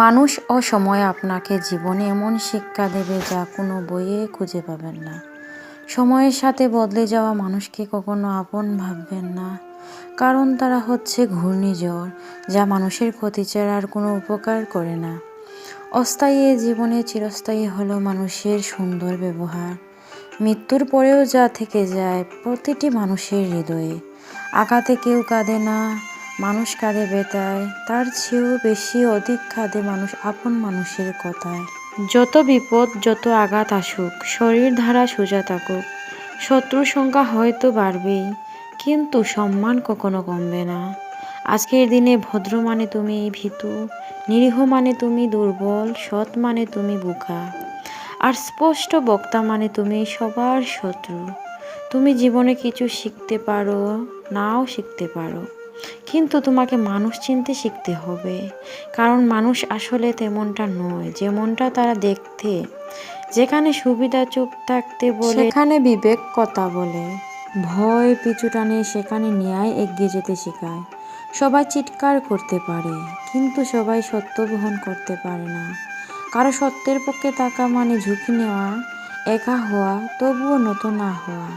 মানুষ ও সময় আপনাকে জীবনে এমন শিক্ষা দেবে যা কোনো বইয়ে খুঁজে পাবেন না। সময়ের সাথে বদলে যাওয়া মানুষকে কখনো আপন ভাববেন না, কারণ তারা হচ্ছে ঘূর্ণিঝড় যা মানুষের ক্ষতি ছাড়া আর কোনো উপকার করে না। অস্থায়ী এ জীবনে চিরস্থায়ী হলো মানুষের সুন্দর ব্যবহার। মৃত্যুর পরেও যা থেকে যায় প্রতিটি মানুষের হৃদয়ে। আঘাতে কেউ কাঁদে না, মানুষ কাঁদে ব্যথায়, তার চেয়েও বেশি অধিক কাঁদে মানুষ আপন মানুষের কথায়। যত বিপদ যত আঘাত আসুক, শরীর ধারা সোজা থাকুক, শত্রুর সংখ্যা হয়তো বাড়বেই, কিন্তু সম্মান কখনো কমবে না। আজকের দিনে ভদ্র মানে তুমি ভীতু, নিরীহ মানে তুমি দুর্বল, সৎ মানে তুমি বোকা, আর স্পষ্ট বক্তা মানে তুমি সবার শত্রু। তুমি জীবনে কিছু শিখতে পারো, নাও শিখতে পারো, কিন্তু তোমাকে মানুষ চিনতে শিখতে হবে। কারণ মানুষ আসলে তেমনটা নয় যেমনটা তারা দেখতে। যেখানে সুবিধা চুপ থাকতে বলে, সেখানে বিবেক কথা বলে, ভয় পিছু টানে, সেখানে ন্যায় এগিয়ে যেতে শেখায়। সবাই চিৎকার করতে পারে, কিন্তু সবাই সত্য বহন করতে পারে না। কারো সত্যের পক্ষে থাকা মানে ঝুঁকি নেওয়া, একা হওয়া, তবুও নত না হওয়া।